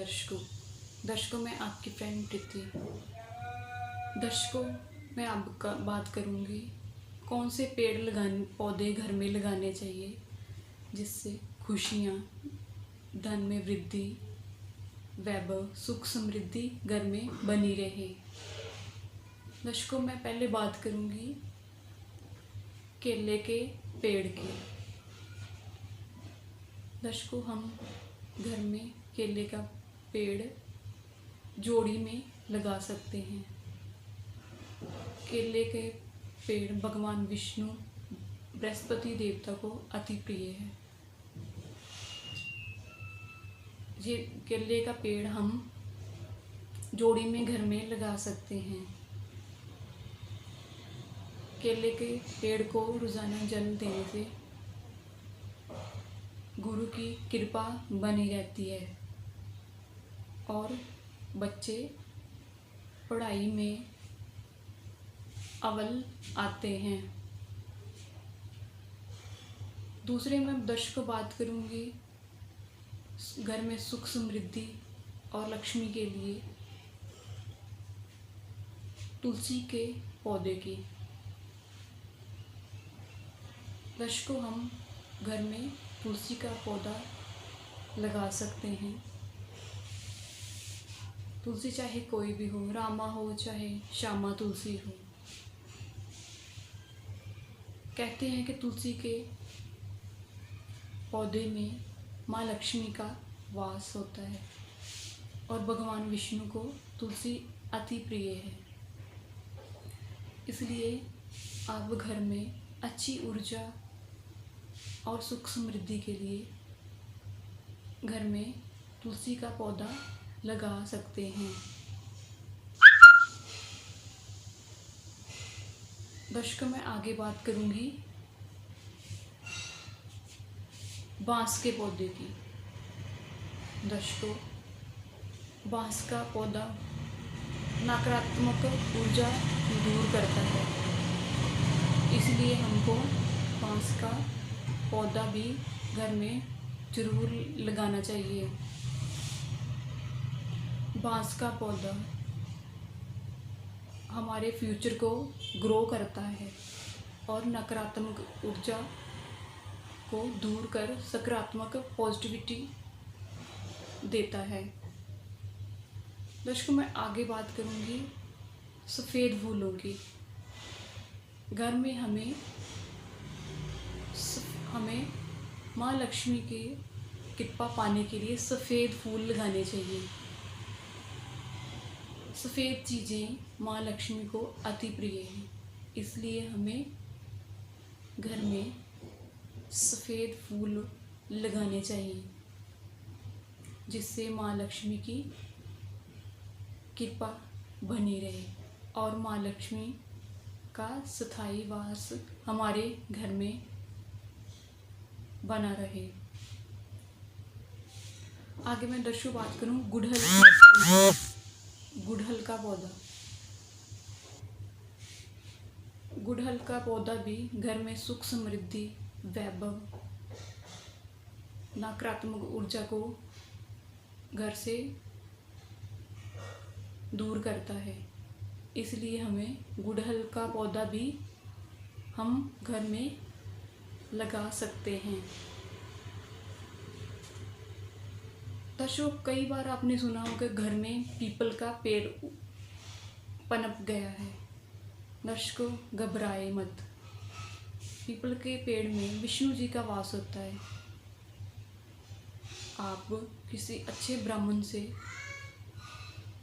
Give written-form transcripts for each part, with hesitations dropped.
दर्शकों मैं आपकी फ्रेंड प्रीति। दर्शकों मैं अब बात करूँगी कौन से पौधे घर में लगाने चाहिए जिससे खुशियाँ, धन में वृद्धि, वैभव, सुख समृद्धि घर में बनी रहे। दर्शकों मैं पहले बात करूँगी केले के पेड़ की। दर्शकों हम घर में केले का पेड़ जोड़ी में लगा सकते हैं। केले के पेड़ भगवान विष्णु, बृहस्पति देवता को अति प्रिय है। ये केले का पेड़ हम जोड़ी में घर में लगा सकते हैं। केले के पेड़ को रोजाना जल देने से गुरु की कृपा बनी रहती है और बच्चे पढ़ाई में अव्वल आते हैं। दूसरे मैं दर्शकों बात करूंगी घर में सुख समृद्धि और लक्ष्मी के लिए तुलसी के पौधे की। दर्शकों हम घर में तुलसी का पौधा लगा सकते हैं। तुलसी चाहे कोई भी हो, रामा हो चाहे श्यामा तुलसी हो। कहते हैं कि तुलसी के पौधे में माँ लक्ष्मी का वास होता है और भगवान विष्णु को तुलसी अति प्रिय है। इसलिए आप घर में अच्छी ऊर्जा और सुख समृद्धि के लिए घर में तुलसी का पौधा लगा सकते हैं। दर्शकों मैं आगे बात करूंगी बांस के पौधे की। दर्शकों बांस का पौधा नकारात्मक ऊर्जा दूर करता है, इसलिए हमको बांस का पौधा भी घर में जरूर लगाना चाहिए। बांस का पौधा हमारे फ्यूचर को ग्रो करता है और नकारात्मक ऊर्जा को दूर कर सकारात्मक पॉजिटिविटी देता है। दर्शकों मैं आगे बात करूंगी सफ़ेद फूलों की। घर में हमें माँ लक्ष्मी के कृपा पाने के लिए सफ़ेद फूल लगाने चाहिए। सफ़ेद चीज़ें माँ लक्ष्मी को अति प्रिय हैं, इसलिए हमें घर में सफ़ेद फूल लगाने चाहिए जिससे माँ लक्ष्मी की कृपा बनी रहे और माँ लक्ष्मी का स्थायी वास हमारे घर में बना रहे। आगे मैं दर्शकों बात करूं गुड़हल का पौधा। गुड़हल का पौधा भी घर में सुख समृद्धि, वैभव, नकारात्मक ऊर्जा को घर से दूर करता है, इसलिए हमें गुड़हल का पौधा भी हम घर में लगा सकते हैं। दर्शकों कई बार आपने सुना होगा घर में पीपल का पेड़ पनप गया है। दर्शकों घबराए मत, पीपल के पेड़ में विष्णु जी का वास होता है। आप किसी अच्छे ब्राह्मण से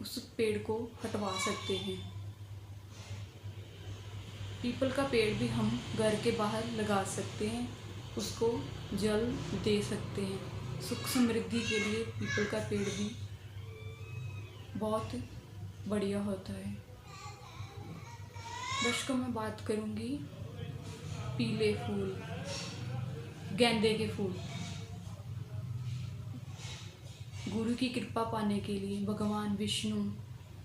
उस पेड़ को हटवा सकते हैं। पीपल का पेड़ भी हम घर के बाहर लगा सकते हैं, उसको जल दे सकते हैं। सुख समृद्धि के लिए पीपल का पेड़ भी बहुत बढ़िया होता है। दर्शकों मैं बात करूंगी पीले फूल, गेंदे के फूल। गुरु की कृपा पाने के लिए भगवान विष्णु,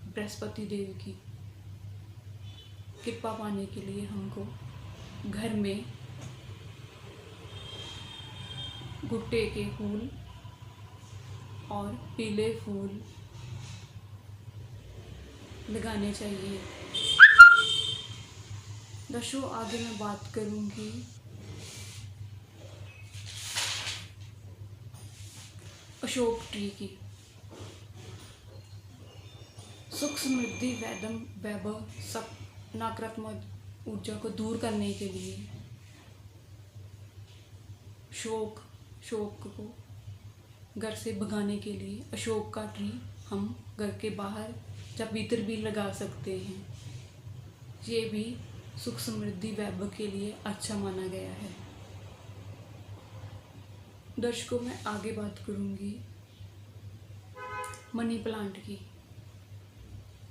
बृहस्पति देव की कृपा पाने के लिए हमको घर में गुट्टे के फूल और पीले फूल लगाने चाहिए। दर्शकों, आगे मैं बात करूंगी अशोक ट्री की। सुख समृद्धि वैभव सब नकारात्मक ऊर्जा को दूर करने के लिए शोक को घर से भगाने के लिए अशोक का ट्री हम घर के बाहर या भीतर भी लगा सकते हैं। ये भी सुख समृद्धि वैभव के लिए अच्छा माना गया है। दर्शकों, मैं आगे बात करूंगी मनी प्लांट की।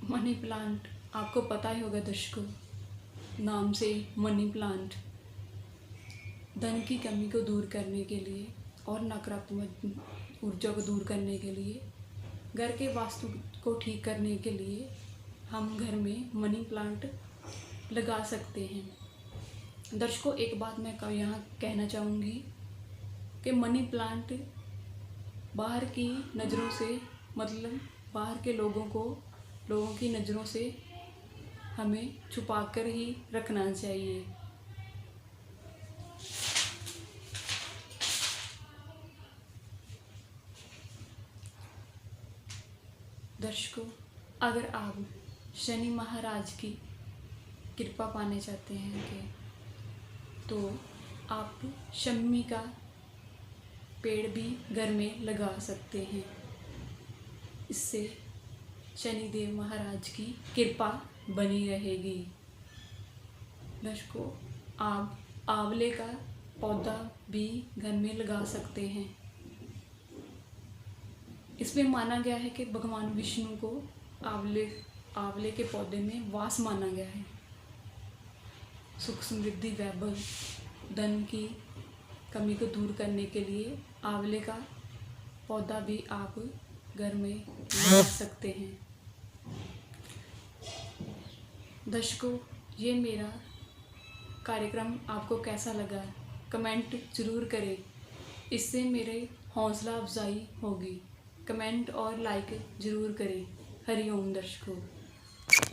मनी प्लांट आपको पता ही होगा दर्शकों, नाम से मनी प्लांट धन की कमी को दूर करने के लिए और नकारात्मक ऊर्जा को दूर करने के लिए, घर के वास्तु को ठीक करने के लिए हम घर में मनी प्लांट लगा सकते हैं। दर्शकों, एक बात मैं यहाँ कहना चाहूँगी कि मनी प्लांट बाहर की नज़रों से, मतलब बाहर के लोगों की नज़रों से हमें छुपा कर ही रखना चाहिए। दर्शकों, अगर आप शनि महाराज की कृपा पाने चाहते हैं तो आप शम्मी का पेड़ भी घर में लगा सकते हैं। इससे शनिदेव महाराज की कृपा बनी रहेगी। दर्शकों, आप आंवले का पौधा भी घर में लगा सकते हैं। इसमें माना गया है कि भगवान विष्णु को आंवले के पौधे में वास माना गया है। सुख समृद्धि वैभव धन की कमी को दूर करने के लिए आंवले का पौधा भी आप घर में लगा सकते हैं। दर्शकों, ये मेरा कार्यक्रम आपको कैसा लगा कमेंट ज़रूर करें, इससे मेरे हौसला अफजाई होगी। कमेंट और लाइक ज़रूर करें। हरि ओम दर्शकों।